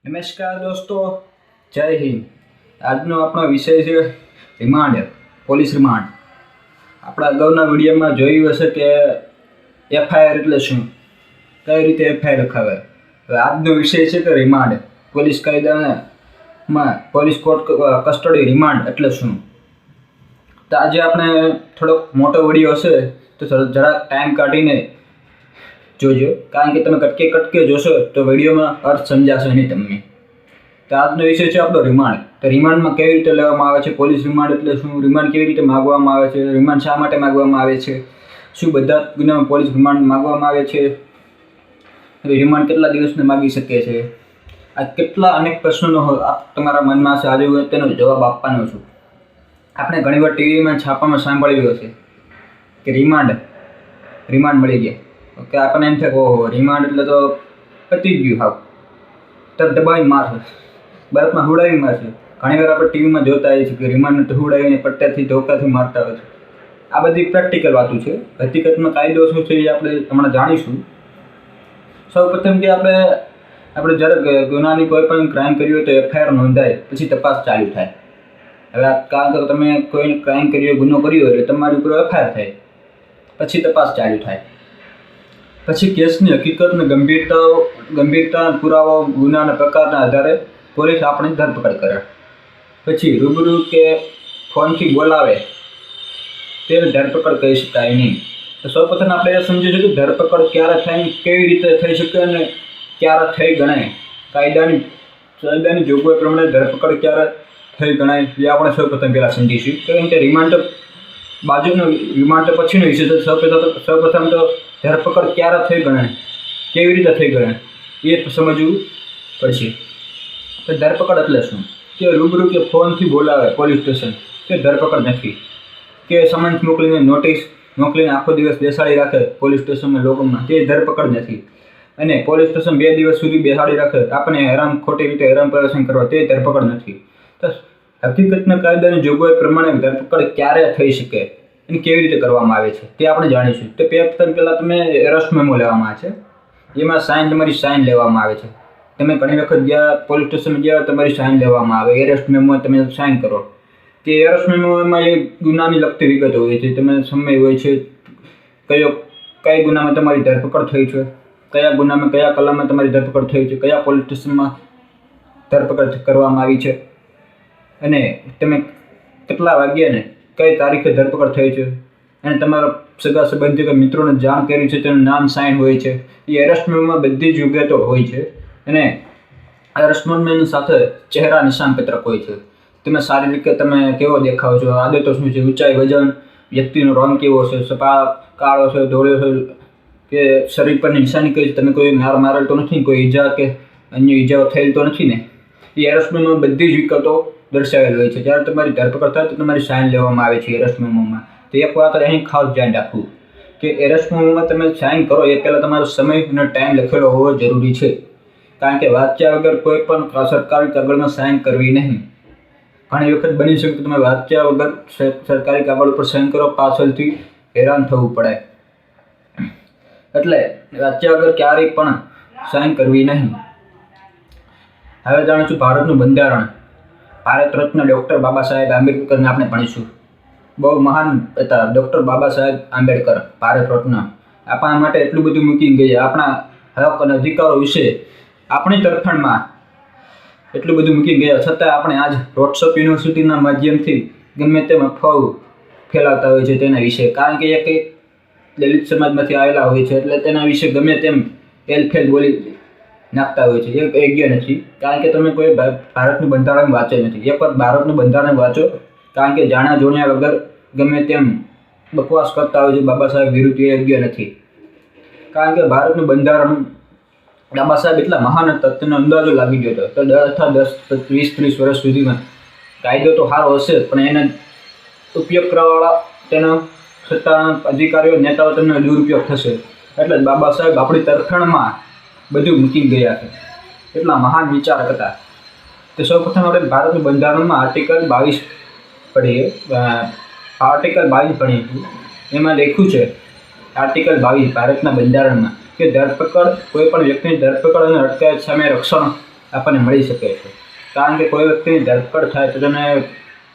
નમસ્કાર દોસ્તો, જય હિન્દ. આજનો આપણો વિષય છે રિમાન્ડ, પોલીસ રિમાન્ડ. આપણા અગાઉના વિડીયોમાં જોયું હશે કે એફઆઈઆર એટલે શું, કઈ રીતે એફઆઈઆર લખાવે. હવે આજનો વિષય છે કે રિમાન્ડ, પોલીસ કાયદામાં પોલીસ કોર્ટ કસ્ટડી રિમાન્ડ એટલે શું. તો આજે આપણે થોડોક મોટો વિડીયો હશે તો જરાક ટાઈમ કાઢીને જોજો, કારણ કે તમે કટકે કટકે જોશો તો વિડીયોમાં અર્થ સમજાશે નહીં તમને. તો આજનો વિષય છે આપણો રિમાન્ડ. તો રિમાન્ડમાં કેવી રીતે લેવામાં આવે છે, પોલીસ રિમાન્ડ એટલે શું, રિમાન્ડ કેવી રીતે માગવામાં આવે છે, રિમાન્ડ શા માટે માગવામાં આવે છે, શું બધા ગુનામાં પોલીસ રિમાન્ડ માગવામાં આવે છે, રિમાન્ડ કેટલા દિવસને માગી શકે છે. આ કેટલા અનેક પ્રશ્નોનો તમારા મનમાં છે. આજે હું તેનો જવાબ આપવાનો છું. આપણે ઘણીવાર ટીવીમાં છાપામાં સાંભળ્યું હશે કે રિમાન્ડ મળી ગયા. ઓકે, આપણને એમ થાય કે ઓહો, રિમાન્ડ એટલે તો પતી જ ગયું, હાવ તરત દબાવી મારશે, બરફમાં હુડાવી મારશે. ઘણીવાર આપણે ટીવીમાં જોતા હોઈએ છીએ કે રિમાન્ડ હુડાવીને પટ્ટાથી ધોકાથી મારતા હોય છે. આ બધી પ્રેક્ટિકલ વાતો છે. હકીકતમાં કાયદો શું છે એ આપણે હમણાં જાણીશું. સૌ પ્રથમ કે આપણે જ્યારે ગુનાની કોઈ પણ ક્રાઇમ કર્યું હોય તો એફઆઈઆર નોંધાય, પછી તપાસ ચાલુ થાય. હવે કારણ કે તમે કોઈ ક્રાઇમ કર્યો, ગુનો કર્યો એટલે તમારી ઉપર એફઆઈઆર થાય, પછી તપાસ ચાલુ થાય, પછી કેસની હકીકત અને ગંભીરતા પુરાવા ગુનાના પ્રકારના આધારે પોલીસ આપણી ધરપકડ કરે. પછી રૂબરૂ કે ફોનથી બોલાવે તેને ધરપકડ કહી શકાય નહીં. તો સૌપ્રથમ આપણે એ સમજીશું કે ધરપકડ ક્યારે થાય, કેવી રીતે થઈ શકે અને ક્યારે થઈ ગણાય. કાયદાની જોગવાઈ પ્રમાણે ધરપકડ ક્યારે થઈ ગણાય એ આપણે સૌપ્રથમ પહેલાં સમજીશું. કારણ કે રિમાન્ડ તો પછીનો વિષય છે. સૌપ્રથમ તો ધરપકડ ક્યારે થઈ ગણાય, કેવી રીતે થઈ ગણાય એ સમજવું પડશે. તો ધરપકડ એટલે શું, કે રૂબરૂ કે ફોનથી બોલાવે પોલીસ સ્ટેશન કે ધરપકડ નથી, કે સમન્સ મોકલીને નોટિસ મોકલીને આખો દિવસ બેસાડી રાખે પોલીસ સ્ટેશનમાં લોકોમાં, તે ધરપકડ નથી. અને પોલીસ સ્ટેશન 2 દિવસ સુધી બેસાડી રાખે, આપણને ખોટી રીતે હેરાન પરેશાન કરવા, તે ધરપકડ નથી. તો હકીકતના કાયદાની જોગવાઈ પ્રમાણે ધરપકડ ક્યારે થઈ શકે અને કેવી રીતે કરવામાં આવે છે તે આપણે જાણીશું. તો પહેલાં તમે એરેસ્ટ મેમો લેવામાં આવે છે. એમાં તમારી સાઇન લેવામાં આવે છે. તમે ઘણી વખત ગયા પોલીસ સ્ટેશન ગયા, તમારી સાઇન લેવામાં આવે. એરેસ્ટ મેમો તમે સાઇન કરો. તે એરેસ્ટ મેમોમાં એ ગુનાની લગતી વિગતો હોય છે. તમે સમય હોય છે, કઈ ગુનામાં તમારી ધરપકડ થઈ છે, કયા ગુનામાં કયા કલમમાં તમારી ધરપકડ થઈ છે, કયા પોલીસ સ્ટેશનમાં ધરપકડ કરવામાં આવી છે, અને તમે કેટલા વાગ્યા ને કઈ તારીખે ધરપકડ થઈ છે, અને તમારા સગા સંબંધી કે મિત્રોને જાણ કરી છે, તેનું નામ સાઇન હોય છે. એ એરેસ્ટ મેમોમાં બધી જ વિગતો હોય છે. અને એરેસ્ટ મેમોની સાથે ચહેરા નિશાન પત્રક હોય છે. તમે શારીરિક તમે કેવો દેખાવ છો, આદતો શું છે, ઊંચાઈ, વજન, વ્યક્તિનો રંગ કેવો છે, સફા કાળો છે, ધોળો છે, કે શરીર પરની નિશાની કઈ છે, તમે કોઈ મારેલ તો નથી, કોઈ ઈજા કે અન્ય ઈજાઓ થયેલ તો નથી ને. એ એરેસ્ટ મેમોમાં બધી જ વિગતો દર્શાવેલ હોય છે. જ્યારે તમારી ધરપકડ થાય તો તમારી સાઇન લેવામાં આવે છે એરેસ્ટ મેમોમાં. તો એક વાત અહીં ખાસ ધ્યાન રાખવું કે એરેસ્ટ મેમોમાં તમે સાઇન કરો એ પહેલાં તમારો સમય અને ટાઈમ લખેલો હોવો જરૂરી છે. કારણ કે વાંચ્યા વગર કોઈ પણ સરકારી કાગળમાં સાઇન કરવી નહીં. ઘણી વખત બની શકે કે તમે વાંચ્યા વગર સરકારી કાગળ ઉપર સાઇન કરો, પાછળથી હેરાન થવું પડે. એટલે વાંચ્યા વગર ક્યારેય પણ સાઇન કરવી નહીં. હવે જાણીશું ભારતનું બંધારણ. ભારત રત્ન ડૉક્ટર બાબા સાહેબ આંબેડકરને આપણે ભણીશું. બહુ મહાન હતા ડૉક્ટર બાબા સાહેબ આંબેડકર. ભારત રત્ન આપણા માટે એટલું બધું મૂકી ગયા, આપણા હક અને અધિકારો વિશે આપણી તરફેણમાં એટલું બધું મૂકી ગયા, છતાં આપણે આજ વોટ્સઅપ યુનિવર્સિટીના માધ્યમથી ગમે તેમ અફવાઓ ફેલાવતા હોય છે તેના વિશે. કારણ કે એ કંઈક દલિત સમાજમાંથી આવેલા હોય છે, એટલે તેના વિશે ગમે તેમ એલફેલ બોલી નાખતા હોય છે. એ યોગ્ય નથી. કારણ કે તમે કોઈ ભારતનું બંધારણ વાંચે નથી. એક વખત ભારતનું બંધારણ વાંચો, કારણ કે જાણ્યા જોણ્યા વગર ગમે તેમ બકવાસ કરતા હોય છે બાબા સાહેબ વિરુદ્ધ, એ યોગ્ય નથી. કારણ કે ભારતનું બંધારણ બાબા સાહેબ એટલા મહાન હતા, તેનો અંદાજો લાગી ગયો હતો. તો 10, 20, 30 વર્ષ સુધીમાં કાયદો તો સારો હશે, પણ એને ઉપયોગ કરવાવાળા, તેનો સત્તાના અધિકારીઓ, નેતાઓ તેમનો દુરુપયોગ થશે. એટલે બાબા સાહેબ આપણી તરફેણમાં બધું મૂકી ગયા છે. એટલા મહાન વિચારક હતા. તો સૌપ્રથમ આપણે ભારતનું બંધારણમાં આર્ટિકલ 22 ભણીએ. આર્ટિકલ 22 ભણીશું. એમાં લખ્યું છે આર્ટિકલ 22 ભારતના બંધારણમાં કે ધરપકડ કોઈ પણ વ્યક્તિની ધરપકડ અને અટકાયત સામે રક્ષણ આપણને મળી શકે છે. કારણ કે કોઈ વ્યક્તિની ધરપકડ થાય તો તેને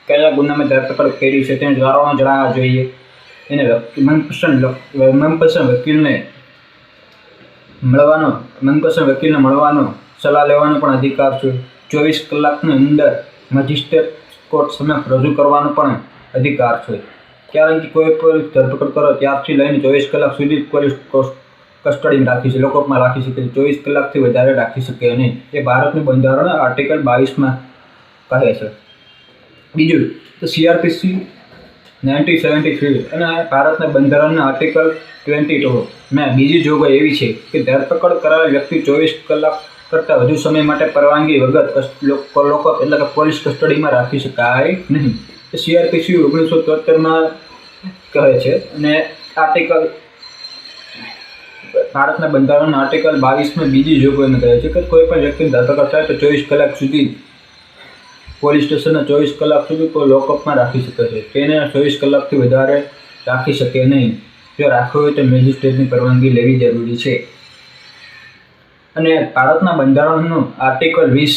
કયા ગુનામાં ધરપકડ કરી છે તેને કારણો જણાવવા જોઈએ. એને મનપસંદ વકીલને મળવાનો સલાહ લેવાનો પણ અધિકાર છે. 24 કલાકની અંદર મેજિસ્ટ્રેટ કોર્ટ સમક્ષ રજૂ કરવાનો પણ અધિકાર છે. કારણ કે કોઈ પણ ધરપકડ કરો ત્યારથી લઈને 24 કલાક સુધી પોલીસ કસ્ટડીમાં રાખી છે, લોકઅપમાં રાખી શકે છે. 24 કલાકથી વધારે રાખી શકે નહીં. એ ભારતનું બંધારણ આર્ટિકલ 22માં કહે છે. બીજું તો CRPC 1973 અને ભારતના બંધારણના આર્ટિકલ 22 બીજી જોગવાઈ એવી છે કે ધરપકડ કરાયેલ વ્યક્તિ 24 કલાક કરતાં વધુ સમય માટે પરવાનગી વગર લોકઅપ એટલે કે પોલીસ કસ્ટડીમાં રાખી શકાય નહીં. CRPC 1973માં કહે છે. અને ભારતના બંધારણના આર્ટિકલ 22માં બીજી જોગવાઈને કહે છે કે કોઈ પણ વ્યક્તિની ધરપકડ થાય તો 24 કલાક સુધી પોલીસ સ્ટેશનના 24 કલાક સુધી કોઈ લોકઅપમાં રાખી શકે છે. તેને 24 કલાકથી વધારે રાખી શકે નહીં. જો રાખવું હોય તો મેજિસ્ટ્રેટની પરવાનગી લેવી જરૂરી છે. અને ભારતના બંધારણનું આર્ટિકલ 20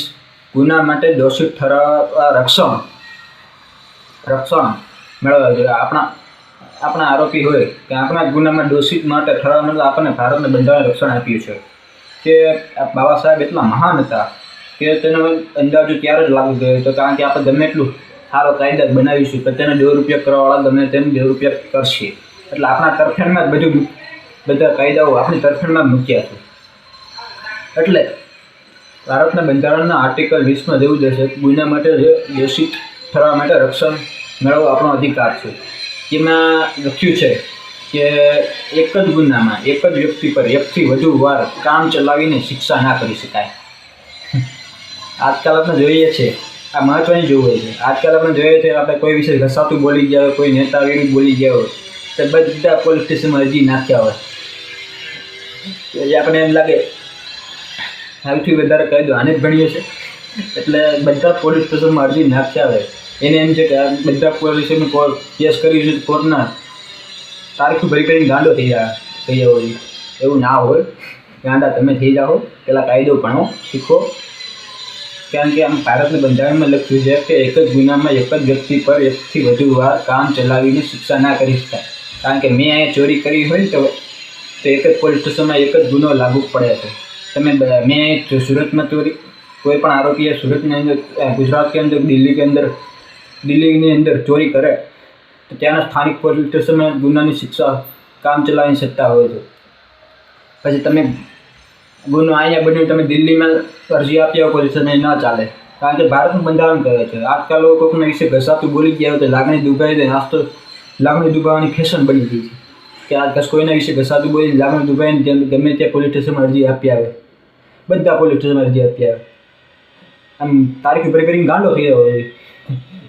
ગુના માટે દોષિત ઠરાવવા રક્ષણ મેળવવા જોઈએ. આપણા આરોપી હોય કે આપણા ગુનામાં દોષિત માટે ઠરાવવા માટે આપણને ભારતના બંધારણે રક્ષણ આપ્યું છે. કે બાબા સાહેબ એટલા મહાન હતા કે તેનો અંદાજો ત્યારે જ લાગુ થયો હતો. કારણ કે આપણે ગમે એટલું સારો કાયદા બનાવીશું તો તેને દુરુપયોગ કરવાવાળા ગમે તેમ દુરુપયોગ કરશે. એટલે આપણા તરફેણમાં જ બધા કાયદાઓ આપણી તરફેણમાં મૂક્યા છે. એટલે ભારતના બંધારણના આર્ટિકલ 20માં જેવું જશે ગુના માટે દોષિત ઠરાવવા માટે રક્ષણ મેળવવો આપણો અધિકાર છે. જેમાં લખ્યું છે કે એક જ ગુનામાં એક જ વ્યક્તિ પર એકથી વધુ વાર કામ ચલાવીને શિક્ષા ના કરી શકાય. આજકાલ આપણે જોઈએ છીએ આ મહત્ત્વની જોગવાઈ છે. આજકાલ આપણે જોઈએ છીએ આપણે કોઈ વિશે ઘસાતું બોલી ગયા હોય, કોઈ નેતા વિરુદ્ધ બોલી ગયા હોય તો બધા પોલીસ સ્ટેશનમાં અરજી નાખ્યા હોય. એટલે આપણને એમ લાગે સૌથી વધારે કાયદો આને જ ભણ્યો છે. એટલે બધા પોલીસ સ્ટેશનમાં અરજી નાખ્યા હોય. એને એમ છે કે આ બધા પોલીસોનું કેસ કરી છે કોર્ટના તારીખો ભરી કરીને ગાંડો થઈ ગયા હોય. એવું ના હોય. ગાંડા તમે થઈ જાઓ, પહેલાં કાયદો ભણો, શીખો. કારણ કે આમ ભારતના બંધારણમાં લખ્યું છે કે એક જ ગુનામાં એક જ વ્યક્તિ પર એકથી વધુ વાર કામ ચલાવીને શિક્ષા ના કરી શકાય. કારણ કે મેં અહીંયા ચોરી કરી હોય તો એક જ પોલીસ સ્ટેશનમાં એક જ ગુનો લાગુ પડે છે. મેં સુરતમાં ચોરી કોઈ પણ આરોપીએ સુરતની અંદર, ગુજરાત કે અંદર, દિલ્હીની અંદર ચોરી કરે તો ત્યાંના સ્થાનિક પોલીસ સ્ટેશનમાં ગુનાની શિક્ષા કામ ચલાવીને સત્તા હોય છે. પછી તમે ગુનો અહીંયા બન્યો તમે દિલ્હીમાં અરજી આપી આવો પોલીસ સ્ટેશન, ના ચાલે. કારણ કે ભારતનું બંધારણ કહે છે. આજકાલ લોકો કોઈના વિશે ઘસાતું બોલી ગયા હોય તો લાગણી દુભાઈ દે. લાગણી દુભાવવાની ફેશન બની ગઈ છે કે આ કોઈના વિશે ઘસાતું બોલી લાગણી દુભાઈને ગમે ત્યાં પોલીસ સ્ટેશનમાં અરજી આપી આવે. બધા પોલીસ સ્ટેશનમાં અરજી આપી આવે. આમ તારીખ ભરી કરીને ગાંડો થઈ ગયો હોય.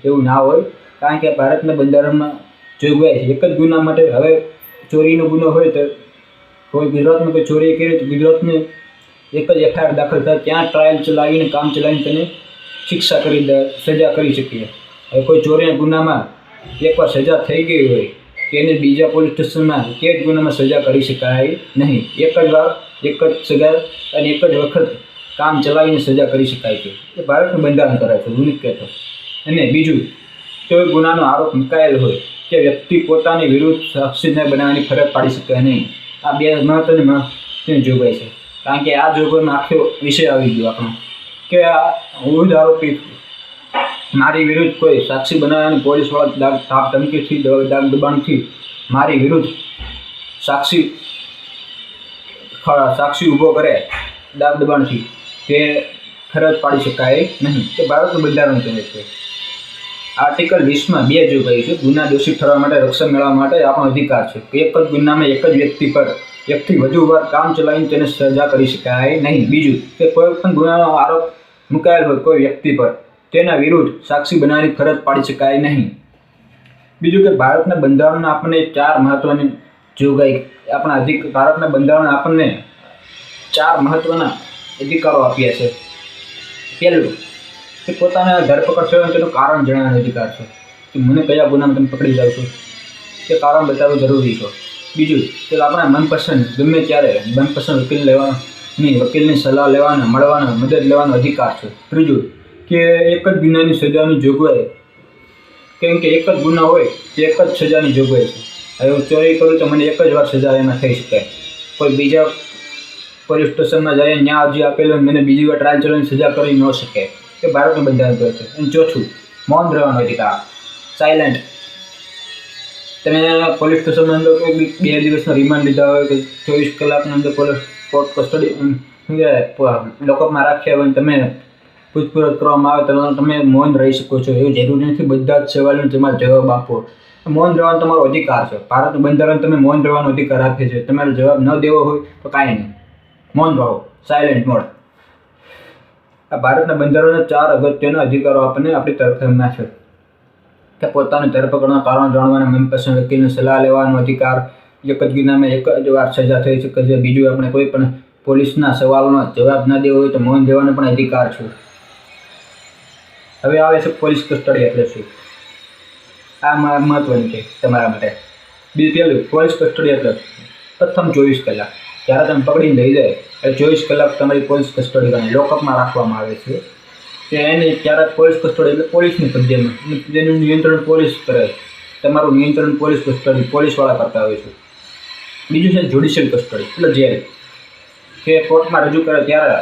એવું ના હોય. કારણ કે ભારતના બંધારણમાં જોગવાઈ છે એક જ ગુના માટે. હવે ચોરીનો ગુનો હોય તો કોઈ ગુજરાતમાં કોઈ ચોરી કરી તો ગુજરાતની એક જ FIR દાખલ થાય, ત્યાં ટ્રાયલ ચલાવીને કામ ચલાવીને તેને સજા કરી શકીએ. હવે કોઈ ચોરીના ગુનામાં એકવાર સજા થઈ ગઈ હોય કે એને બીજા પોલીસ સ્ટેશનમાં તે જ ગુનામાં સજા કરી શકાય નહીં. એક જ વાર એક જ સજા અને એક જ વખત કામ ચલાવીને સજા કરી શકાય છે. એ ભારતનું બંધારણ કરે છે, હું કહેતો. અને બીજું, કોઈ ગુનાનો આરોપ મુકાયેલ હોય કે વ્યક્તિ પોતાની વિરુદ્ધ સાક્ષીને બનાવવાની ફરજ પાડી શકે નહીં. આ બે મહત્વની જોગવાઈ છે. કારણ કે આ જોગવાઈમાં આખો વિષય આવી ગયો આપણો કે હું જ આરોપી છું, મારી વિરુદ્ધ કોઈ સાક્ષી બનાવવાની પોલીસવાળા ધાક ધમકીથી દાગ દબાણથી મારી વિરુદ્ધ સાક્ષી ઊભો કરે દાગ દબાણથી તે ફરજ પાડી શકાય નહીં. તે ભારતનું બંધારણ કહે છે. આર્ટિકલ 20માં બે જોગવાઈ છે. ગુના દોષિત ઠરવા માટે રક્ષણ મેળવવા માટે આપણો અધિકાર છે. એક જ ગુનામાં એક જ વ્યક્તિ પર એકથી વધુ વાર કામ ચલાવીને તેને સજા કરી શકાય નહીં. બીજું કે કોઈ પણ ગુનાનો આરોપ મુકાયેલ હોય કોઈ વ્યક્તિ પર તેના વિરુદ્ધ સાક્ષી બનાવવાની ફરજ પાડી શકાય નહીં. બીજું કે ભારતના બંધારણના આપણને 4 મહત્વની જોગવાઈ ભારતના બંધારણ આપણને 4 મહત્વના અધિકારો આપ્યા છે. પહેલું કે પોતાના ધરપકડ થયો તેનું કારણ જણાવવાનો અધિકાર છે કે મને કયા ગુનામાં તમે પકડી જાઓ છો તે કારણ બતાવવું જરૂરી છે. બીજું કે આપણા મનપસંદ ગમે ત્યારે મનપસંદ વકીલ ની વકીલની સલાહ લેવાનો, મળવાનો, મદદ લેવાનો અધિકાર છે. ત્રીજું કે એક જ ગુનાની સજાની જોગવાઈ, કેમ કે એક જ ગુના હોય તો એક જ સજાની જોગવાઈ છે. હવે હું ચોરી કરું તો મને એક જ વાર સજા એમાં થઈ શકે. કોઈ બીજા પોલીસ સ્ટેશનમાં જઈને ત્યાં અરજી આપેલો મને બીજી વાર ટ્રાયલ ચલાવીને સજા કરી ન શકે. એ ભારતનું બંધારણ કહે છે. અને ચોથું, મૌન રહેવાનો અધિકાર, સાયલેન્ટ. તમે પોલીસ સ્ટેશનની અંદર કોઈ 2 દિવસનો રિમાન્ડ લીધા હોય કે 24 કલાકની અંદર કોર્ટ કસ્ટડી લોકઅપમાં રાખ્યા હોય, તમે પૂછપરછ કરવામાં આવે તો તમે મૌન રહી શકો છો. એવું જરૂરી નથી બધા જ સવાલનો તમારે જવાબ આપવો. મૌન રહેવાનો તમારો અધિકાર છે. ભારતનું બંધારણ તમે મૌન રહેવાનો અધિકાર આપે છે. તમારે જવાબ ન દેવો હોય તો કાંઈ નહીં, મૌન રહો, સાયલેન્ટ મોડ. આ ભારતના બંધારણના 4 અગત્યના અધિકારો આપણને આપણી તરફેણના છે કે પોતાની ધરપકડના કારણ જાણવાના, મનપસંદ વકીલની સલાહ લેવાનો અધિકાર, એક જ ગુનામાં એક જ વાર સજા થઈ શકે છે. બીજું, આપણે કોઈ પણ પોલીસના સવાલનો જવાબ ન દેવો હોય તો મૌન રહેવાનો પણ અધિકાર છે. હવે આવે છે પોલીસ કસ્ટડી એટલે શું. આ મહત્વનું છે તમારા માટે. પહેલું, પોલીસ કસ્ટડી એટલે પ્રથમ 24 કલાક જ્યારે તમે પકડીને લઈ જાય એટલે 24 કલાક તમારી પોલીસ કસ્ટડી ગણાય, લોકઅપમાં રાખવામાં આવે છે. કે એની ત્યારે પોલીસ કસ્ટડી એટલે પોલીસની કબજામાં, જેનું નિયંત્રણ પોલીસ કરે. તમારું નિયંત્રણ પોલીસ કસ્ટડી પોલીસવાળા કરતા હોય છે. બીજું છે જ્યુડિશિયલ કસ્ટડી એટલે જેલ, કે કોર્ટમાં રજૂ કરે ત્યારે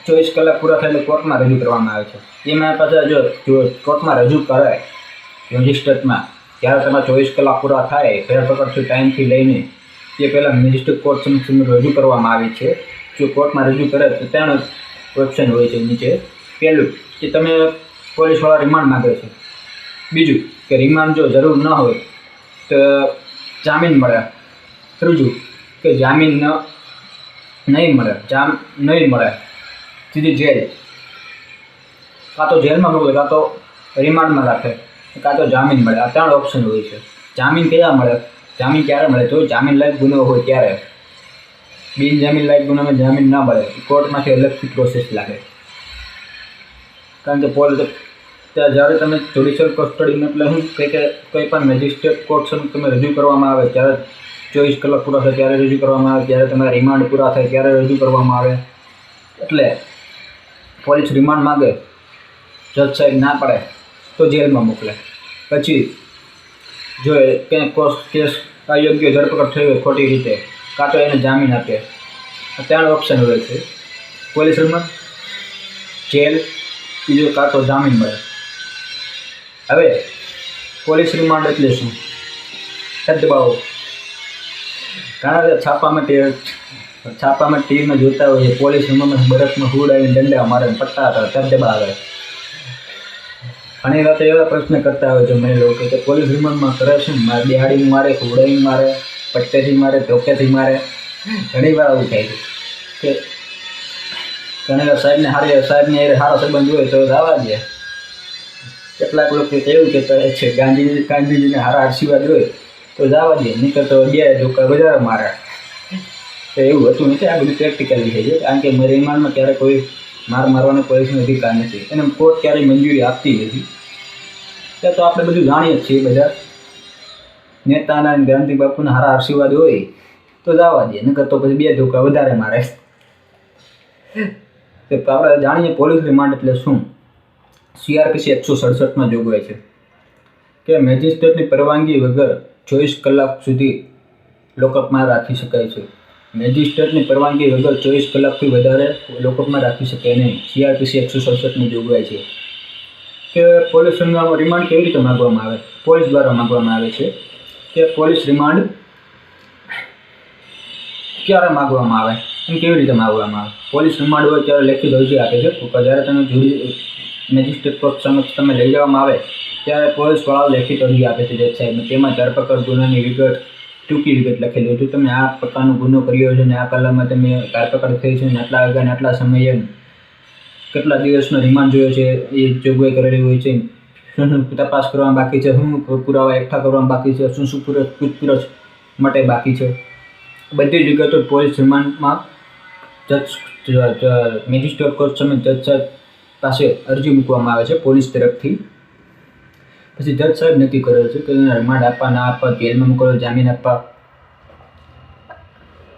24 કલાક પૂરા થાય એટલે કોર્ટમાં રજૂ કરવામાં આવે છે. એમાં પાછા જો કોર્ટમાં રજૂ કરે મેજિસ્ટ્રેટમાં, ત્યારે તમારા 24 કલાક પૂરા થાય ધરપકડથી ટાઈમથી લઈને તે પહેલાં મેજિસ્ટ્રેટ કોર્ટ સમક્ષ રજૂ કરવામાં આવે છે. જો કોર્ટમાં રજૂ કરે તો 3 ઓપ્શન હોય છે નીચે. પહેલું કે તમે પોલીસવાળા રિમાન્ડ માગે છે. બીજું કે રિમાન્ડ જો જરૂર ન હોય તો જામીન મળે. ત્રીજું કે જામીન નહીં મળે સીધી જેલ, કાં તો જેલમાં મોકલે, કાં તો રિમાન્ડમાં રાખે, કાં તો જામીન મળે. આ 3 ઓપ્શન હોય છે. જામીન કયા મળે? જામીન ક્યારે મળે? તો જામીન લાયક ગુનો હોય ત્યારે. બિનજામીન લાયક ગુનામાં જામીન ના મળે, કોર્ટમાંથી અલગથી પ્રોસેસ લાગે. કારણ કે ત્યાં જ્યારે તમે જ્યુડિશિયલ કસ્ટડીમાં એટલે શું કે કોઈ પણ મેજિસ્ટ્રેટ કોર્ટ સમક્ષ તમે રજૂ કરવામાં આવે ત્યારે 24 કલાક પૂરા થાય ત્યારે રજૂ કરવામાં આવે, ત્યારે તમારા રિમાન્ડ પૂરા થાય ત્યારે રજૂ કરવામાં આવે. એટલે પોલીસ રિમાન્ડ માગે, જજ સાહેબ ના પડે તો જેલમાં મોકલે. પછી જો ક્યાંક કેસ અયોગ્ય ધરપકડ થઈ હોય ખોટી રીતે, કાં તો એને જામીન આપે. આ 3 ઓપ્શન હોય છે: પોલીસ રિમાન્ડ, જેલ, બીજો કાં તો જામીન મળે. હવે પોલીસ રિમાન્ડ એટલે શું? દબાવો. ઘણા છાપામાં ટીવીમાં જોતા હોય છે, પોલીસ રિમાન્ડમાં બરફમાં હુડાવીને દંડા મારે, પટ્ટા હતા, દબાવે. ઘણી વાત એવા પ્રશ્ન કરતા હોય છે મને લોકો કે પોલીસ રિમાન્ડમાં કરે છે, બિહાડીને મારે, હુડાવીને મારે, પટ્ટેથી મારે, ધોકેથી મારે. ઘણી વાર આવું થાય છે કે ઘણી વાર સાહેબને સારો સંબંધ હોય તો જવા દે. કેટલાક લોકો એવું કહેતા છે ગાંધીજીને સારા આશીર્વાદ હોય તો જવા દે, નહીં તો 2 ધોકા વધારે મારે. તો એવું હતું નથી. આ બધું પ્રેક્ટિકલી થઈ જાય. કારણ કે રિમાન્ડમાં ક્યારે કોઈ મારવાનો પોલીસનો અધિકાર નથી, એને કોર્ટ ક્યારેય મંજૂરી આપતી નથી. ત્યાં તો આપણે બધું જાણીએ જ છીએ. બધા નેતાના ગાંધી બાપુના સારા આશીર્વાદ હોય તો જવા દે, નકર તો પછી 2 ધોકા વધારે મારે. તો આપણે જાણીએ પોલીસ રિમાન્ડ એટલે શું. CRPC 167માં જોગવાઈ છે કે મેજિસ્ટ્રેટની પરવાનગી વગર 24 કલાક સુધી લોકઅપમાં રાખી શકાય છે. મેજિસ્ટ્રેટની પરવાનગી વગર 24 કલાકથી વધારે લોકઅપમાં રાખી શકાય નહીં. CRPC 167ની જોગવાઈ છે કે પોલીસ રિમાન્ડ કેવી રીતે માગવામાં આવે? પોલીસ દ્વારા માગવામાં આવે છે. કે પોલીસ રિમાન્ડ ક્યારે માગવામાં આવે અને કેવી રીતે માગવામાં આવે? પોલીસ રિમાન્ડ હોય ત્યારે લેખિત અરજી આપે છે. જ્યારે તમે મેજિસ્ટ્રેટ કોર્ટ સમક્ષ તમે લઈ જવામાં આવે ત્યારે પોલીસવાળાઓ લેખિત અરજી આપે છે જજ સાહેબને. તેમાં ધરપકડ ગુનાની વિગત, ટૂંકી વિગત લખેલી હોય. તમે આ પ્રકારનો ગુનો કર્યો છે ને આ કલમમાં તમે ધરપકડ થઈ છે ને આટલા વાગ્યાને આટલા સમયે કેટલા દિવસનો રિમાન્ડ જોયો છે એ જોગવાઈ કરેલી હોય છે. શું તપાસ કરવામાં બાકી છે, શું પુરાવા એકઠા કરવામાં બાકી છે, શું પૂછપરછ માટે બાકી છે, બધી જ વિગતો પોલીસ રિમાન્ડમાં મેજિસ્ટ્રેટ કોર્ટ સમક્ષ જજ સાહેબ પાસે અરજી મૂકવામાં આવે છે પોલીસ તરફથી. પછી જજ સાહેબ નક્કી કરે છે કે રિમાન્ડ આપવા ના આપવા, જેલમાં મોકલવા, જામીન આપવા,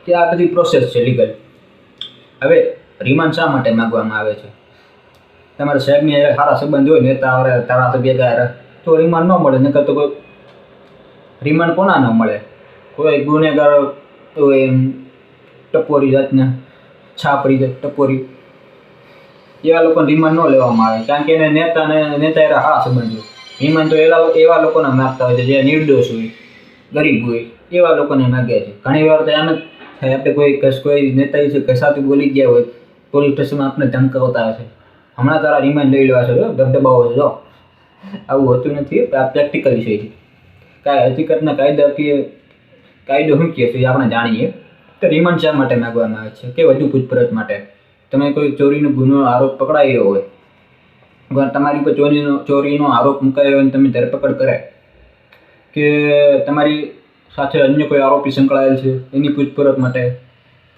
કે આ બધી પ્રોસેસ છે લીગલ. હવે રિમાન્ડ શા માટે માગવામાં આવે છે? તમારા સાહેબની હારે સારા સંબંધ હોય, નેતા હારે ધારાસભ્ય હારે, તો રિમાન્ડ ન મળે. નકર તો કોઈ રિમાન્ડ કોના ન મળે? કોઈ ગુનેગાર હોય એમ ટપોરી જાતના છાપરી ટપોરી એવા લોકોને રિમાન્ડ ન લેવામાં આવે, કારણ કે એને નેતા હારે સારા સંબંધ હોય. રિમાન્ડ તો એવા લોકોને માગતા હોય છે જે નિર્દોષ હોય, ગરીબ હોય, એવા લોકોને માગે છે. ઘણી વાર તો એમ જ થાય, આપણે કોઈ નેતા વિશે કસાતું બોલી ગયા હોય, પોલીસ સ્ટેશનમાં આપણે ધમકાવતા હોય છે, હમણાં તારા રિમાન્ડ લઈ લેવા છે, દબદબાવો છે. જો આવું હોતું નથી. આ પ્રેક્ટિકલ વિષય છે. કાંઈ હકીકતના કાયદો શું કહે છે આપણે જાણીએ. તો રિમાન્ડ શા માટે માગવામાં આવે છે? કે વધુ પૂછપરછ માટે. તમે કોઈ ચોરીનો ગુનો આરોપ પકડાયો હોય, તમારી ઉપર ચોરીનો આરોપ મુકાયો હોય અને તમે ધરપકડ કરે, કે તમારી સાથે અન્ય કોઈ આરોપી સંકળાયેલ છે એની પૂછપરછ માટે,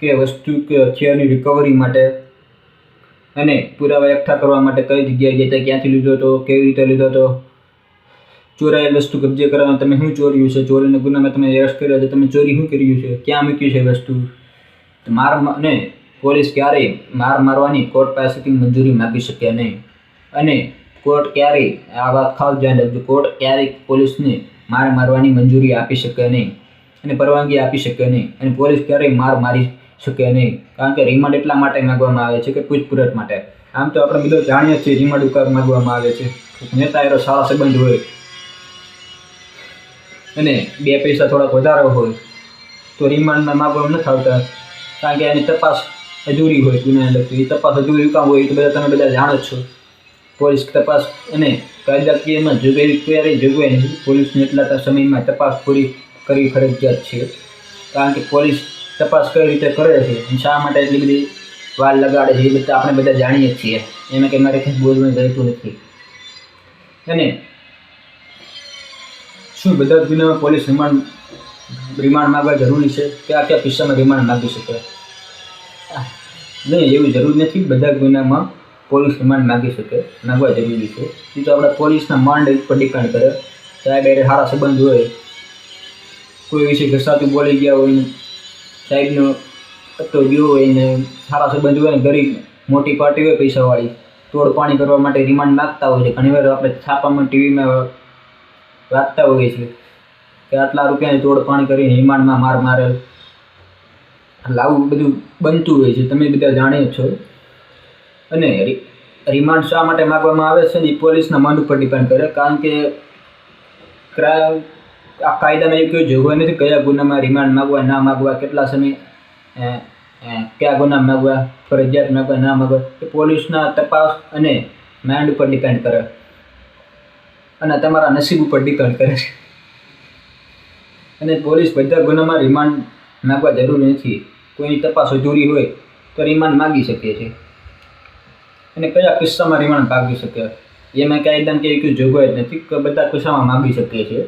કે વસ્તુ કે હથિયારની રિકવરી માટે, અને પુરાવા એકઠા કરવા માટે કઈ જગ્યાએ ગયા હતા, ક્યાંથી લીધો હતો, કેવી રીતે લીધો હતો, ચોરાયેલ વસ્તુ કબજે કરવાનું, તમે શું ચોર્યું છે, ચોરીના ગુનામાં તમે એરેસ્ટ કર્યો છે, તમે ચોરી શું કર્યું છે, ક્યાં મૂક્યું છે વસ્તુ. ને પોલીસ ક્યારેય માર મારવાની કોર્ટ પાસેથી મંજૂરી માગી શકે નહીં. અને કોર્ટ ક્યારેય, આ વાત ખાસ ધ્યાન રાખજો, કોર્ટ ક્યારેય પોલીસને માર મારવાની મંજૂરી આપી શકે નહીં અને પરવાનગી આપી શકે નહીં. અને પોલીસ ક્યારેય માર મારી શકે નહીં, કારણ કે રિમાન્ડ એટલા માટે માગવામાં આવે છે કે પૂછપરછ માટે. આમ તો આપણે બધું જાણીએ છીએ રિમાન્ડ ઉપર માગવામાં આવે છે. નેતા એનો સારા સંબંધ હોય અને બે પૈસા થોડાક વધારે હોય તો રિમાન્ડમાં માગવામાં નથી આવતા, કારણ કે એની તપાસ અધૂરી હોય. ગુનાને લગતી તપાસ અધૂરી કામ હોય તો તમે બધા જાણો જ છો. પોલીસ તપાસ અને કાયદાકીયમાં ક્યારેય જોગવાઈ નથી. પોલીસને એટલા સમયમાં તપાસ પૂરી કરવી ફરજિયાત છે, કારણ કે પોલીસ તપાસ કઈ રીતે કરે છે અને શા માટે એટલી બધી વાર લગાડે છે એ બધા આપણે બધા જાણીએ છીએ. એમાં કંઈ મારે કંઈ બોલવાનું રહેતું નથી. અને શું બધા જ ગુનામાં પોલીસ રિમાન્ડ માગવા જરૂરી છે? કયા કયા કિસ્સામાં રિમાન્ડ માગી શકે? નહીં, એવું જરૂર નથી. બધા ગુનામાં પોલીસ રિમાન્ડ માગવા જરૂરી છે. એ તો આપણા પોલીસના માંડ ઉપર ડિપેન્ડ કરે. સાહેબ એ સારા સંબંધ હોય, કોઈ વિશે ઘસાતું બોલી ગયા હોય ને સાહેબનો પત્તો ગયો હોય ને સારા સંબંધ હોય ને ગરીબ મોટી પાર્ટી હોય પૈસાવાળી, તોડ પાણી કરવા માટે રિમાન્ડ માગતા હોય છે. ઘણીવાર આપણે છાપામાં ટીવીમાં વાંચતા હોઈએ છીએ કે આટલા રૂપિયાની તોડ પાણી કરીને રિમાન્ડમાં માર મારેલ. એટલે આવું બધું બનતું હોય છે, તમે બધા જાણીએ છો. અને રિમાન્ડ શા માટે માગવામાં આવે છે ને એ પોલીસના મન ઉપર ડિપેન્ડ કરે, કારણ કે આ કાયદામાં એવું કોઈ જોગવાઈ નથી કયા ગુનામાં રિમાન્ડ માગવા ના માગવા, કેટલા સમય કયા ગુના માગવા, ફરજિયાત માગવા ના માગવા. એ પોલીસના તપાસ અને માઇન્ડ ઉપર ડિપેન્ડ કરે અને તમારા નસીબ ઉપર ડિપેન્ડ કરે છે. અને પોલીસ બધા ગુનામાં રિમાન્ડ માગવા જરૂરી નથી. કોઈની તપાસ અધૂરી હોય તો રિમાન્ડ માગી શકીએ છીએ. અને કયા કિસ્સામાં રિમાન્ડ માગી શકે એમાં કાયદામાં કે કોઈ જોગવાઈ જ નથી કે બધા કિસ્સામાં માગી શકીએ છીએ.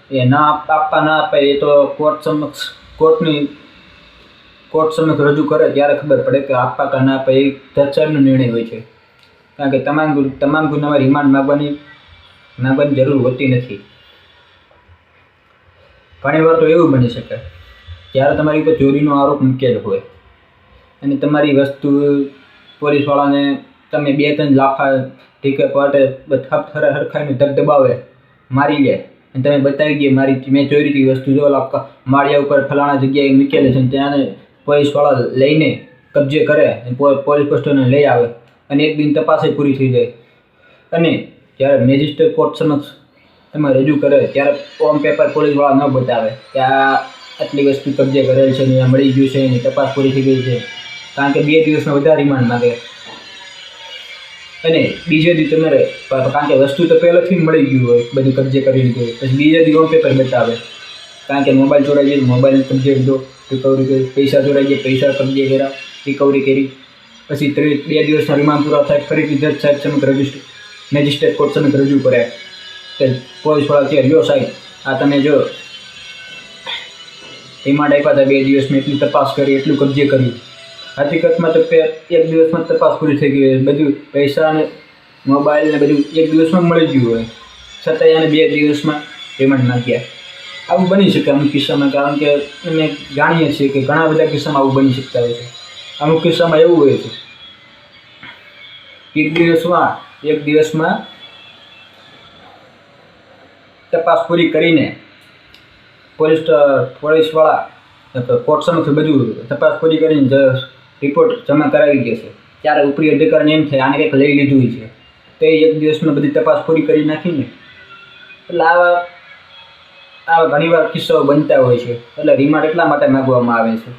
એ ના આપે એ તો કોર્ટ સમક્ષ રજૂ કરે ત્યારે ખબર પડે કે આપવા કે ના આપે. એ જજ સાહેબનો નિર્ણય હોય છે, કારણ કે તમામ ગુનામાં રિમાન્ડ માગવાની જરૂર હોતી નથી. ઘણી વાર તો એવું બની શકે જ્યારે તમારી ઉપર ચોરીનો આરોપ મૂકેલો હોય અને તમારી વસ્તુ પોલીસવાળાને તમે 2-3 લાફા ઠીકે પાટે હરખાઈને ધબધબાવે, મારી લે અને તમે બતાવી દઈએ મેં ચોરી હતી વસ્તુ, જો માળિયા ઉપર ફલાણા જગ્યાએ મૂકેલી છે. ત્યાં પોલીસવાળા લઈને કબજે કરે અને પોલીસ સ્ટેશને લઈ આવે અને એક દિન તપાસ પૂરી થઈ જાય. અને જ્યારે મેજિસ્ટ્રેટ કોર્ટ સમક્ષ તમે રજૂ કરે ત્યારે ફોર્મ પેપર પોલીસવાળા ન બતાવે કે આ આટલી વસ્તુ કબજે કરેલ છે ને મળી ગયું છે એની તપાસ પૂરી થઈ ગઈ છે, કારણ કે 2 દિવસમાં વધારે રિમાન્ડ માગે. અને બીજે દી તમારે, કારણ કે વસ્તુ તો પહેલાંથી મળી ગયું હોય, બધું કબજે કરી લીધું હોય, પછી બીજે દી ફોર્મ પેપર બતાવે, કારણ કે મોબાઈલ ચોરાઈ ગયો, મોબાઈલ કબજે લીધો, રિકવરી કરી, પૈસા ચોરાઈ ગયા, પૈસા કબજે કર્યા, રિકવરી કરી. પછી 2 દિવસના રિમાન્ડ પૂરા થાય, ફરીથી જજ સાહેબ સમક્ષ મેજિસ્ટ્રેટ કોર્ટ સમક્ષ રજૂ કરે કે પોલીસવાળા કહે લ્યો સાહેબ આ તમે જો રિમાન્ડ આપ્યા હતા 2 દિવસમાં એટલી તપાસ કરી, એટલું કબજે કર્યું. હકીકતમાં તો 1 દિવસમાં તપાસ પૂરી થઈ ગઈ હોય, બધું પૈસા અને મોબાઈલ ને બધું 1 દિવસમાં મળી ગયું હોય, છતાંય એને 2 દિવસમાં રિમાન્ડ નાખ્યા. આવું બની શકે અમુક કિસ્સામાં, કારણ કે અમે જાણીએ છીએ કે ઘણા બધા કિસ્સામાં આવું બની શકતા હોય છે. અમુક કિસ્સામાં એવું હોય છે એક દિવસમાં તપાસ પૂરી કરીને પોલીસવાળા કોર્ટ સમક્ષ બધું તપાસ પૂરી કરીને રિપોર્ટ જમા કરાવી દે છે. ત્યારે ઉપરી અધિકારીને એમ થાય આને કંઈક લઈ લીધું છે, તો એ એક દિવસમાં બધી તપાસ પૂરી કરી નાખીને. એટલે આવા ઘણીવાર કિસ્સાઓ બનતા હોય છે. એટલે રિમાન્ડ એટલા માટે માગવામાં આવે છે.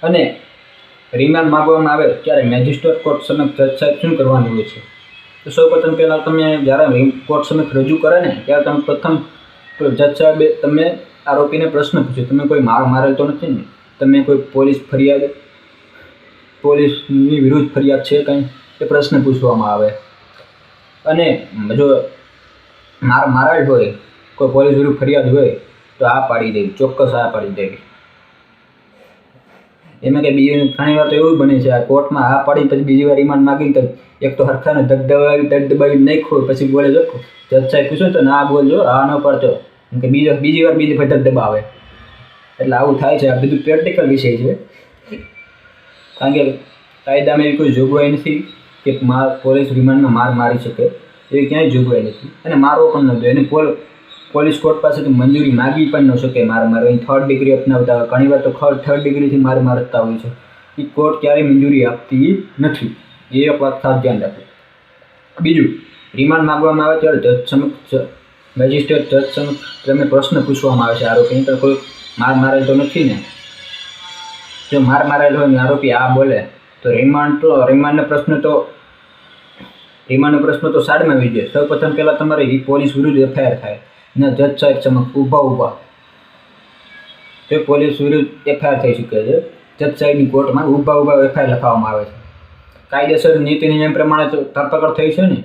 અને રિમાન્ડ માગવામાં આવે ત્યારે મેજિસ્ટ્રેટ કોર્ટ સમક્ષ જજ સાહેબ શું કરવાનું હોય છે? તો સૌપ્રથમ પહેલાં તમે જ્યારે કોર્ટ સમક્ષ રજૂ કરે ને ત્યારે તમે પ્રથમ જજ સાહેબે તમે આરોપીને પ્રશ્ન પૂછ્યો, તમે કોઈ મારેલ તો નથી ને? તમે કોઈ પોલીસની વિરુદ્ધ ફરિયાદ છે કંઈ? એ પ્રશ્ન પૂછવામાં આવે. અને જો મારેલ હોય, કોઈ પોલીસ વિરુદ્ધ ફરિયાદ હોય તો આ પાડી દેવી, ચોક્કસ આ પાડી દેવી. એમાં કંઈ બીજી ઘણી વાર તો એવું બને છે આ કોર્ટમાં આ પાડી પછી બીજી વાર રિમાન્ડ માગીને તો એક તો હરખાને દબાવી નાખ્યો, પછી બોલે જો જજ સાહેબ પૂછો તો ના બોલજો, આ ન પડતો, કે બીજી વાર ફટક દબાવે. એટલે આવું થાય છે. આ બધું પ્રેક્ટિકલ વિષય છે. કારણ કે કાયદામાં એવી કોઈ જોગવાઈ નથી કે પોલીસ રિમાન્ડમાં મારી શકે, એવી ક્યાંય જોગવાઈ નથી. અને મારવો પણ નહોતો. એને પોલીસ કોર્ટ પાસેથી મંજૂરી માગી પણ ન શકે મારવા. અહીં 3rd ડિગ્રી અપનાવતા હોય, ઘણી વાર તો 3rd ડિગ્રીથી મારતા હોય છે. એ કોર્ટ ક્યારેય મંજૂરી આપતી નથી. એ એક વાત ખાસ ધ્યાન રાખો. બીજું, રિમાન્ડ માગવામાં આવે ત્યારે જજ સમક્ષ મેજિસ્ટ્રેટ જજ સમક્ષ તેમને પ્રશ્ન પૂછવામાં આવે છે આરોપીને તો કોઈ મારેલ તો નથી ને? જો મારેલ હોય ને આરોપી આ બોલે તો રિમાન્ડનો પ્રશ્ન તો સાઈડમાં આવી જાય. સૌપ્રથમ પહેલાં તમારે એ પોલીસ વિરુદ્ધ એફઆઈઆર થાય ને જજ સાહેબ સમક્ષ ઊભા તો પોલીસ વિરુદ્ધ એફઆઈઆર થઈ શકે છે. જજ સાહેબની કોર્ટમાં ઊભા એફઆઈઆર લખાવવામાં આવે છે. કાયદેસર નીતિ નિયમ પ્રમાણે તો ધરપકડ થઈ છે ને.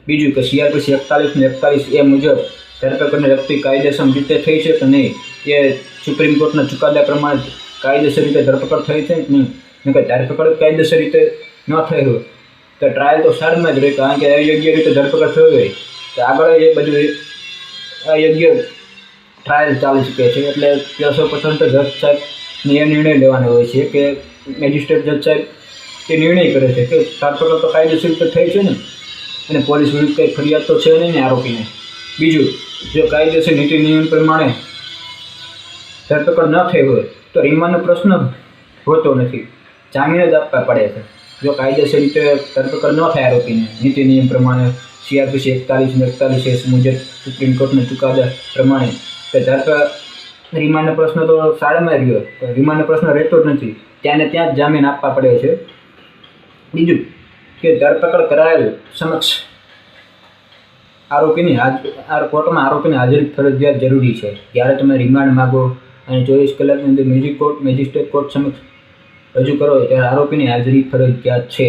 બીજું કે CRPC 41 ને 41A મુજબ ધરપકડની વ્યક્તિ કાયદેસર રીતે થઈ છે કે નહીં, એ સુપ્રીમ કોર્ટના ચુકાદા પ્રમાણે કાયદેસર રીતે ધરપકડ થઈ છે કે નહીં. કે ધરપકડ કાયદેસર રીતે ન થઈ હોય તો ટ્રાયલ તો સાઈડમાં જ રહે. કારણ કે અયોગ્ય રીતે ધરપકડ થઈ હોય તો આગળ એ બધું અયોગ્ય ટ્રાયલ ચાલી શકે છે. એટલે સૌ પ્રથમ તો જજ સાહેબને એ નિર્ણય લેવાનો હોય છે કે મેજિસ્ટ્રેટ જજ સાહેબ એ નિર્ણય કરે છે કે ધરપકડ તો કાયદેસર રીતે થઈ છે ને, અને પોલીસ વિરુદ્ધ કંઈ ફરિયાદ તો છે નહીં ને આરોપીને. બીજું, જો કાયદેસર નીતિ નિયમ પ્રમાણે ધરપકડ ન થઈ હોય તો રિમાન્ડનો પ્રશ્ન હોતો નથી, જામીન જ આપવા પડે છે. જો કાયદેસર રીતે ધરપકડ ન થાય આરોપીને નીતિ નિયમ પ્રમાણે CRPC 41 ને 41A મુજબ સુપ્રીમ કોર્ટના ચુકાદા પ્રમાણે તો રિમાન્ડનો પ્રશ્ન તો સાડામાં રહ્યો, રિમાન્ડનો પ્રશ્ન રહેતો જ નથી. ત્યાં જ જામીન આપવા પડે છે. બીજું કે ધરપકડ કરાયેલ સમક્ષ કોર્ટમાં આરોપીની હાજરી ફરજિયાત જરૂરી છે. જ્યારે તમે રિમાન્ડ માગો અને 24 કલાકની અંદર મેજિસ્ટ્રેટ કોર્ટ સમક્ષ રજૂ કરો ત્યારે આરોપીની હાજરી ફરજિયાત છે.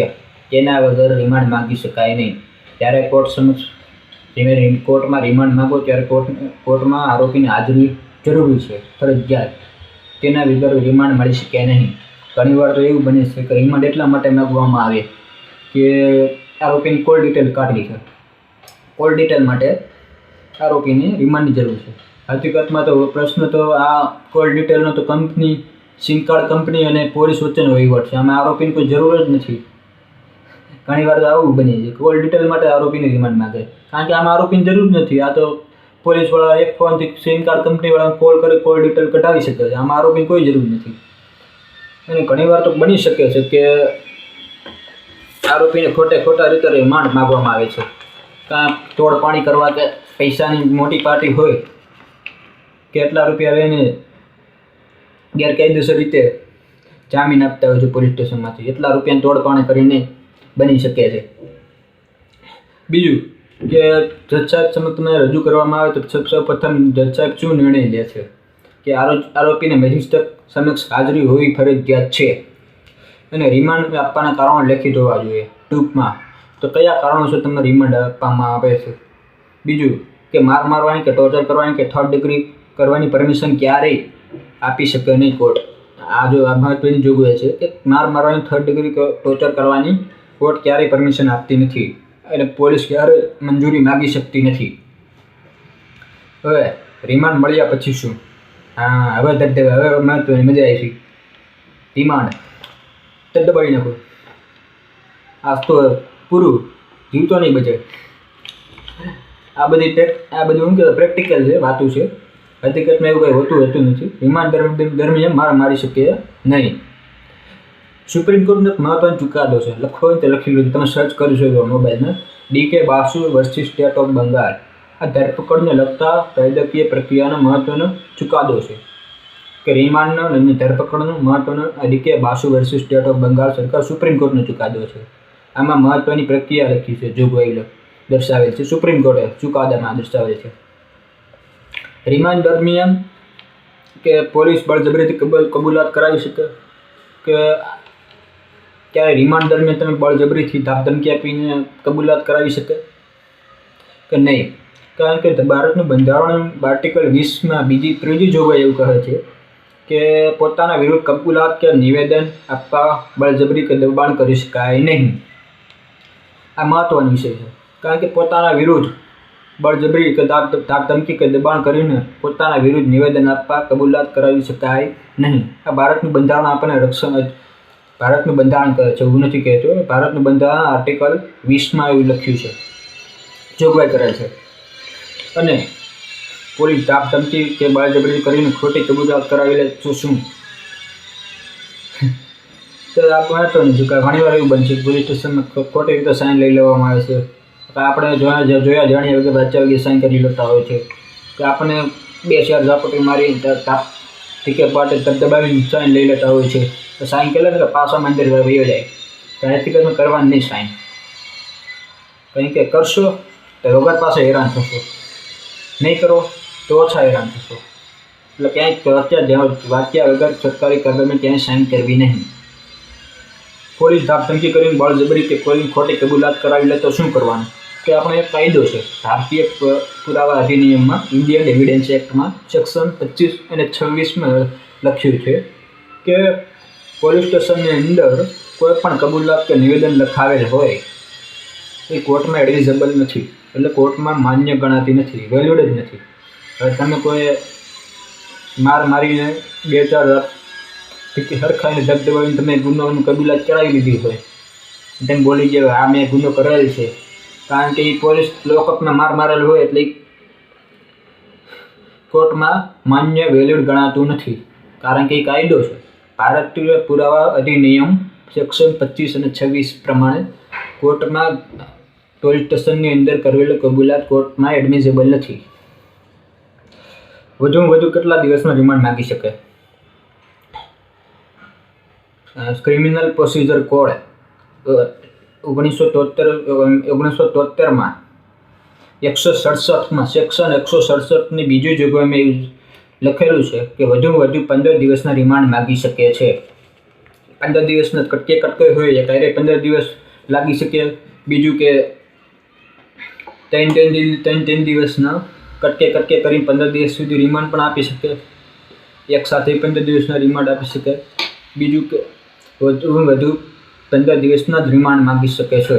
તેના વગર રિમાન્ડ માગી શકાય નહીં. ત્યારે કોર્ટમાં રિમાન્ડ માગો ત્યારે કોર્ટમાં આરોપીની હાજરી જરૂરી છે, ફરજિયાત. તેના વગર રિમાન્ડ મળી શકે નહીં. ઘણીવાર તો એવું બને છે કે રિમાન્ડ એટલા માટે માગવામાં આવે કે આરોપીની કોલ ડિટેલ કાઢવી છે. કોલ ડિટેલ માટે આરોપીને રિમાન્ડની જરૂર છે. હકીકતમાં તો પ્રશ્ન તો આ કોલ ડિટેલનો તો સિમ કાર્ડ કંપની અને પોલીસ વચ્ચેનો વહીવટ છે. આમાં આરોપીની કોઈ જરૂર જ નથી. ઘણીવાર તો આવું બને છે, કોલ ડિટેલ માટે આરોપીને રિમાન્ડ માગે. કારણ કે આમાં આરોપીની જરૂર જ નથી. આ તો પોલીસવાળા એક ફોનથી સિમ કાર્ડ કંપનીવાળાને કોલ કરી કોલ ડિટેલ કઢાવી શકે છે. આમાં આરોપીની કોઈ જરૂર નથી. અને ઘણીવાર તો બની શકે છે કે આરોપીને ખોટા રીતે રિમાન્ડ માગવામાં આવે છે. કાં તોડપાણી કરવા કે પૈસાની મોટી પાર્ટી હોય, કેટલા રૂપિયા લઈને ગેરકાયદેસર રીતે જામીન આપતા હોય છે પોલીસ સ્ટેશનમાંથી, એટલા રૂપિયાની તોડપાણી કરીને બની શકે છે. બીજું કે જજ સાહેબ સમક્ષ તમે રજૂ કરવામાં આવે તો સૌ પ્રથમ જજ સાહેબ શું નિર્ણય લે છે કે આરોપીને મેજિસ્ટ્રેટ સમક્ષ હાજરી હોવી ફરજિયાત છે અને રિમાન્ડ આપવાના કારણો લેખિત હોવા જોઈએ. ટૂંકમાં તો કયા કારણોસર તમને રિમાન્ડ આપવામાં આવે છે. બીજું કે મારવાની કે ટોર્ચર કરવાની કે 3rd ડિગ્રી કરવાની પરમિશન ક્યારેય આપી શકે નહીં કોર્ટ. આ મહત્વની જોગવાઈ છે કે મારવાની 3rd ડિગ્રી ટોર્ચર કરવાની કોર્ટ ક્યારેય પરમિશન આપતી નથી અને પોલીસ ક્યારેય મંજૂરી માગી શકતી નથી. હવે રિમાન્ડ મળ્યા પછી શું? હવે મહત્વની મજા આવી. રિમાન્ડ તો દબાવી નાખો. આ તો પૂરું, જીવતો નહીં બચે. આ બધું શું કહેવાય, પ્રેક્ટિકલ છે, વાતું છે. હકીકતમાં એવું કંઈ હોતું નથી. રિમાન્ડ દરમિયાન મારી શકીએ નહીં. સુપ્રીમ કોર્ટનો એક મહત્વનો ચુકાદો છે, લખો હોય તો લખી લો, તમે સર્ચ કરી શકો મોબાઈલમાં. DK Basu versus state of Bengal. આ ધરપકડને લગતા કાયદાકીય પ્રક્રિયાનો મહત્વનો ચુકાદો છે કે રિમાન્ડનો અને ધરપકડનો મહત્વનો. DK Basu versus state of Bengal સરકાર સુપ્રીમ કોર્ટનો ચુકાદો છે. આમાં મહત્વની પ્રક્રિયા લખી છે, જોગવાઈ દર્શાવેલ છે, સુપ્રીમ કોર્ટે ચુકાદામાં દર્શાવેલ છે. રિમાન્ડ દરમિયાન કે પોલીસ બળજબરીથી કબૂલાત કરાવી શકે કે ક્યારે રિમાન્ડ દરમિયાન તમે બળજબરીથી ધાકધમકી આપીને કબૂલાત કરાવી શકે કે નહીં? કારણ કે ભારતનું બંધારણ આર્ટિકલ 20માં ત્રીજી જોગવાઈ એવું કહે છે કે પોતાના વિરુદ્ધ કબૂલાત કે નિવેદન આપવા બળજબરી કે દબાણ કરી શકાય નહીં. આ મહત્વનો વિષય છે, કારણ કે પોતાના વિરુદ્ધ બળજબરી કે ધાકધમકી કે દબાણ કરીને પોતાના વિરુદ્ધ નિવેદન આપવા કબૂલાત કરાવી શકાય નહીં. આ ભારતનું બંધારણ આપણને ભારતનું બંધારણ કહે છે, એવું નથી કહેતો. ભારતનું બંધારણ આર્ટિકલ 20માં એવું લખ્યું છે, જોગવાઈ કરે છે. અને પોલીસ ધાકધમકી કે બળજબરી કરીને ખોટી કબૂલાત કરાવી લે તો શું? તો આ મહત્વનું છે કે ઘણીવાર એવું બનશે પોલીસ સ્ટેશનમાં ખોટી રીતે સાઇન લઈ લેવામાં આવે છે. આપણે જોયા જાણ્યા વગર વાંચ્યા વગર સાઇન કરી લેતા હોય છે કે આપણને 2-4 ઝાપટી મારી ટિકિટ માટે દબાવીને સાઇન લઈ લેતા હોય છે. તો સાઇન કરે ને કે પાછામાં અંદર વયો જાય. તો હકીકતમાં કરવાની નહીં સાઇન. કંઈ કે કરશો તો વગર પાસે હેરાન થશો, નહીં કરો તો ઓછા હેરાન થશો. એટલે ક્યાંય વાંચ્યા વગર સરકારી કાગળમાં ક્યાંય સાઇન કરવી નહીં. પોલીસ ધાકધમકી કરીને બળજબરી કે કોઈની ખોટી કબૂલાત કરાવી લે તો શું કરવાનું? કે આપણો એક કાયદો છે, ભારતીય પુરાવા અધિનિયમમાં, ઇન્ડિયન એવિડન્સ એક્ટમાં સેક્શન 25 અને 26માં લખ્યું છે કે પોલીસ સ્ટેશનની અંદર કોઈ પણ કબૂલાત કે નિવેદન લખાવેલ હોય એ કોર્ટમાં એડમિઝેબલ નથી, એટલે કોર્ટમાં માન્ય ગણાતી નથી, વેલિડ જ નથી. હવે તમે કોઈ મારીને 2-4 હરખાઈને દબદબાવીને તમે ગુનાની કબૂલાત કરાવી લીધી હોય, તમે બોલી ગયા આ મેં ગુનો કરેલ છે, કારણ કે એ પોલીસ લોકઅપમાં મારેલ હોય એટલે કોર્ટમાં માન્ય વેલિડ ગણાતું નથી. કારણ કે એ કાયદો છે, ભારતીય પુરાવા અધિનિયમ સેક્શન 25 અને 26 પ્રમાણે કોર્ટમાં પોલીસ સ્ટેશનની અંદર કરેલી કબૂલાત કોર્ટમાં એડમિઝેબલ નથી. વધુમાં વધુ કેટલા દિવસમાં રિમાન્ડ માંગી શકે? ક્રિમિનલ પ્રોસિજર કોડ 1973માં 167માં સેક્શન 167ની બીજી જોગવાઈમાં લખેલું છે કે વધુમાં વધુ 15 દિવસના રિમાન્ડ માગી શકે છે. 15 દિવસના કટકે હોય ત્યારે 15 દિવસ લાગી શકે. બીજું કે 3 દિવસના કટકે કરીને 15 દિવસ સુધી રિમાન્ડ પણ આપી શકે. એક સાથે 15 દિવસના રિમાન્ડ આપી શકે. બીજું કે વધુ 15 દિવસના જ રિમાન્ડ માંગી શકે છે.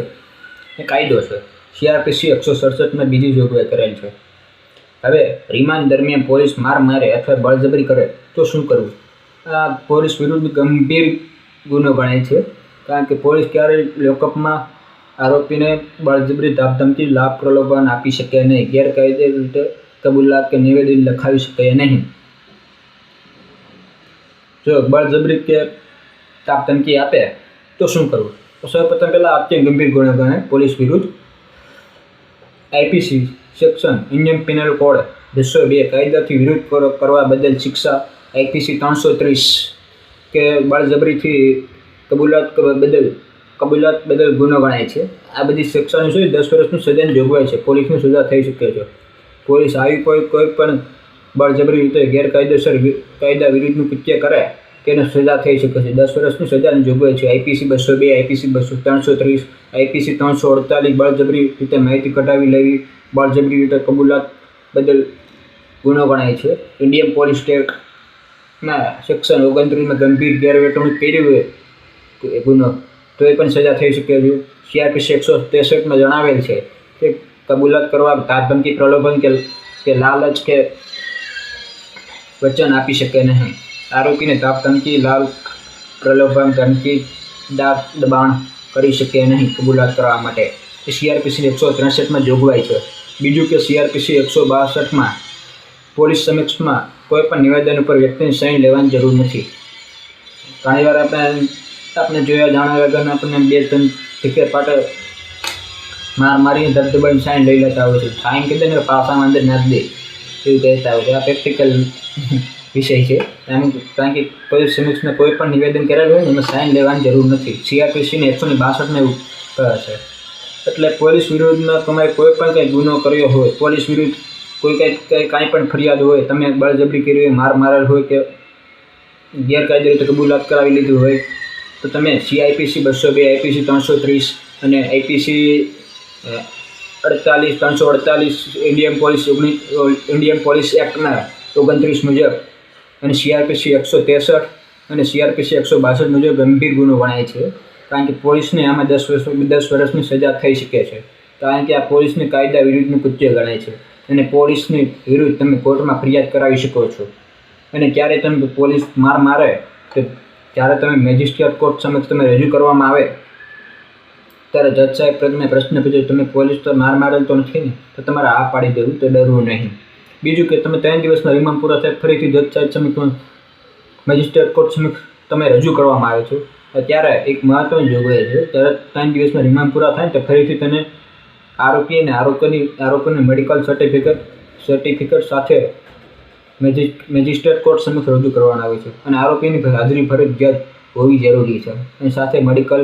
એ કાયદો છે, CRPC 167માં બીજી જોગવાઈ કરેલ છે. હવે રિમાન્ડ દરમિયાન પોલીસ મારે અથવા બળજબરી કરે તો શું કરવું? આ પોલીસ વિરુદ્ધ ગંભીર ગુનો ગણાય છે, કારણ કે પોલીસ ક્યારેય લોકઅપમાં આરોપીને બળજબરી ધાકધમકી લાભ પ્રલોભન આપી શકે નહીં, ગેરકાયદે રીતે કબૂલાત કે નિવેદન લખાવી શકે નહીં. જો બળજબરી કે ધાકધમકી આપે તો શું કરવું? તો સૌપ્રથમ પહેલાં અત્યંત ગંભીર ગુનો ગણાય પોલીસ વિરુદ્ધ. IPC section Indian penal code 202 કાયદાથી વિરુદ્ધ કરવા બદલ શિક્ષા. IPC 330 કે બળજબરીથી કબૂલાત બદલ ગુનો ગણાય છે. આ બધી સેક્શનો છે 10 વર્ષની સજાની જોગવાઈ છે, પોલીસની સજા થઈ શકે છે. પોલીસ આવી કોઈ પણ બળજબરી રીતે ગેરકાયદેસર કાયદા વિરુદ્ધનું કૃત્ય કરે તેને સજા થઈ શકે છે. 10 વર્ષની સજાની જોગવાઈ છે. IPC 202, IPC 330, IPC 348 બળજબરી રીતે માહિતી કઢાવી લેવી, બળજબરી રીતે કબૂલાત બદલ ગુનો ગણાય છે. ઇન્ડિયન પોલીસ એક્ટના સેક્શન 29માં ગંભીર ગેરવર્તણૂક કરી હોય એ ગુનો તો એ પણ સજા થઈ શકે છે. CRPC 163માં જણાવેલ છે કે કબૂલાત કરવા ધાકધમકી પ્રલોભન કે લાલચ કે વચન આપી શકે નહીં. આરોપીને ધાકધમકી પ્રલોભન ધમકી દબાણ કરી શકે નહીં કબૂલાત કરવા માટે. એ CRPC 163માં જોગવાઈ છે. બીજું કે CRPC 162માં પોલીસ સમક્ષમાં કોઈ પણ નિવેદન ઉપર વ્યક્તિની સહી લેવાની જરૂર નથી. ઘણીવાર આપણે જોયા જાણ્યા વગર આપણને 2-3 ટિકિટ પાટે મારીને દબાઈને સાઈન લઈ લેતા હોય છે. સાઈન કરી દે ને પાસામાં અંદર નાખી દે એવું કહેતા હોય છે. આ પ્રેક્ટિકલ વિષય છે. કારણ કે પોલીસ સમક્ષમાં કોઈ પણ નિવેદન કરેલું હોય ને એમાં સાઈન લેવાની જરૂર નથી. CRPCને 162 એવું કહે છે. એટલે પોલીસ વિરુદ્ધમાં તમારે કોઈ પણ કંઈ ગુનો કર્યો હોય, પોલીસ વિરુદ્ધ કોઈ કાંઈ પણ ફરિયાદ હોય, તમે બળજબરી કરી હોય, માર મારેલ હોય કે ગેરકાયદે રીતે કબૂલાત કરાવી લીધું હોય તો તમે CIPC 202, IPC 330 અને IPC 348 ઇન્ડિયન પોલીસ એક્ટના 29 મુજબ અને CRPC 163 અને CRPC 162 મુજબ ગંભીર ગુનો ગણાય છે. કારણ કે પોલીસને આમાં 10 વર્ષની સજા થઈ શકે છે. કારણ કે આ પોલીસને કાયદા વિરુદ્ધનું કૃત્ય ગણાય છે અને પોલીસની વિરુદ્ધ તમે કોર્ટમાં ફરિયાદ કરાવી શકો છો. અને ક્યારે તમે પોલીસ મારે તો જ્યારે તમે મેજિસ્ટ્રેટ કોર્ટ સમક્ષ તમે રજૂ કરવામાં આવે ત્યારે જજ સાહેબ તમે પ્રશ્ન પૂછો તમે પોલીસ તો મારેલ તો નથી ને, તો તમારે આ પાડી દેવું, તો ડરવું નહીં. બીજું કે તમે 3 દિવસના રિમાન્ડ પૂરા થાય ફરીથી જજ સાહેબ સમક્ષ મેજિસ્ટ્રેટ કોર્ટ સમક્ષ તમે રજૂ કરવામાં આવે છે ત્યારે એક મહત્વની જોગવાઈ છે. ત્યારે 3 દિવસના રિમાન્ડ પૂરા થાય તો ફરીથી તેને આરોપીને મેડિકલ સર્ટિફિકેટ સાથે મેજિસ્ટ્રેટ કોર્ટ સમક્ષ રજૂ કરવાના આવે છે અને આરોપીની હાજરી ફરજિયાત હોવી જરૂરી છે અને સાથે મેડિકલ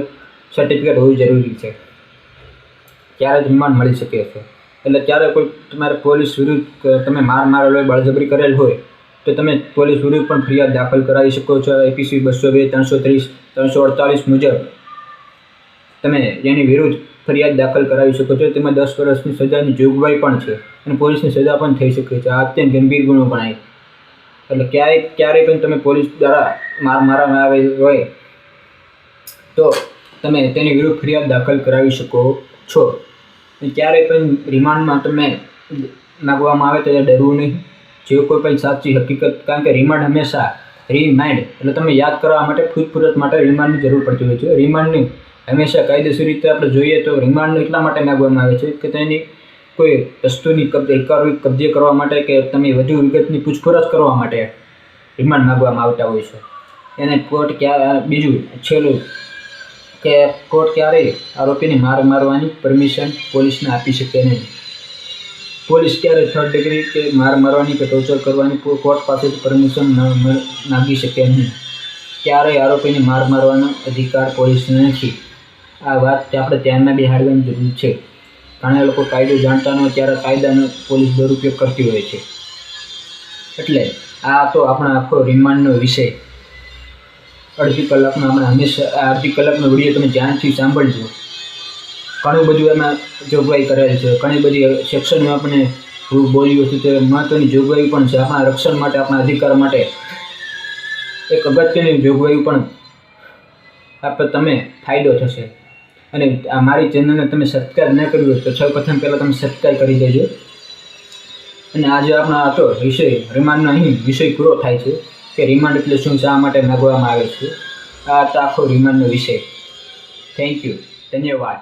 સર્ટિફિકેટ હોવી જરૂરી છે. ત્યારે જ રિમાન્ડ મળી શકે છે. એટલે ત્યારે કોઈ તમારે પોલીસ વિરુદ્ધ તમે મારેલ હોય, બળજબરી કરેલ હોય તો તમે પોલીસ વિરુદ્ધ પણ ફરિયાદ દાખલ કરાવી શકો છો. IPC 202, 330, 348 મુજબ તમે એની વિરુદ્ધ ફરિયાદ દાખલ કરાવી શકો છો. તેમાં 10 વર્ષની સજાની જોગવાઈ પણ છે અને પોલીસની સજા પણ થઈ શકે છે. આ અત્યંત ગંભીર ગુનો ગણાય. એટલે ક્યારેય પણ તમે પોલીસ દ્વારા મારવામાં આવેલ હોય તો તમે તેની વિરુદ્ધ ફરિયાદ દાખલ કરાવી શકો છો. ક્યારેય પણ રિમાન્ડમાં તમે માગવામાં આવે તો ડરવું નહીં. જે કોઈ પણ સાચી હકીકત, કારણ કે રિમાન્ડ હંમેશા રિમાઇન્ડ એટલે તમે યાદ કરવા માટે, પૂછપરછ માટે રિમાન્ડની જરૂર પડતી હોય છે. રિમાન્ડની હંમેશા કાયદેસર રીતે આપણે જોઈએ તો રિમાન્ડ એટલા માટે માગવામાં આવે છે કે તેની કોઈ વસ્તુની કબજે કરવા માટે કે તમે વધુ વિગતની પૂછપરછ કરવા માટે રિમાન્ડ માગવામાં આવતા હોય છે. એને કોર્ટ બીજું છેલ્લું કે કોર્ટ ક્યારેય આરોપીને મારવાની પરમિશન પોલીસને આપી શકે નહીં. પોલીસ ક્યારેય 3rd ડિગ્રી કે મારવાની કે ટોર્ચર કરવાની કોર્ટ પાસેથી પરમિશન માગી શકે નહીં. ક્યારેય આરોપીને મારવાનો અધિકાર પોલીસને નથી. આ વાત આપણે ધ્યાનમાં બેસાડવાની જરૂર છે. ઘણા લોકો કાયદો જાણતા ન હોય ત્યારે કાયદાનો પોલીસ દુરુપયોગ કરતી હોય છે. એટલે આ તો આપણા આખો રિમાન્ડનો વિષય. અડધી કલાકનો અડધી કલાકનો વિડીયો તમે ધ્યાનથી સાંભળજો. ઘણું બધું એમાં જોગવાઈ કરેલ છે. ઘણી બધી સેક્શનમાં આપણે બોલ્યું હતું તે મહત્ત્વની જોગવાઈ પણ છે. આપણા રક્ષણ માટે, આપણા અધિકાર માટે એક અગત્યની જોગવાઈ પણ તમે ફાયદો થશે. અને આ મારી ચેનલને તમે સબસ્ક્રાઈબ ન કર્યું હોય તો સૌપ્રથમ પહેલાં તમે સબસ્ક્રાઈબ કરી દેજો. અને આજે આપણા હતો વિષય રિમાન્ડનો અહીં વિષય પૂરો થાય છે કે રિમાન્ડ એટલે શું, શા માટે માગવામાં આવે છે. આ આખો રિમાન્ડનો વિષય. Thank you. ધન્યવાદ.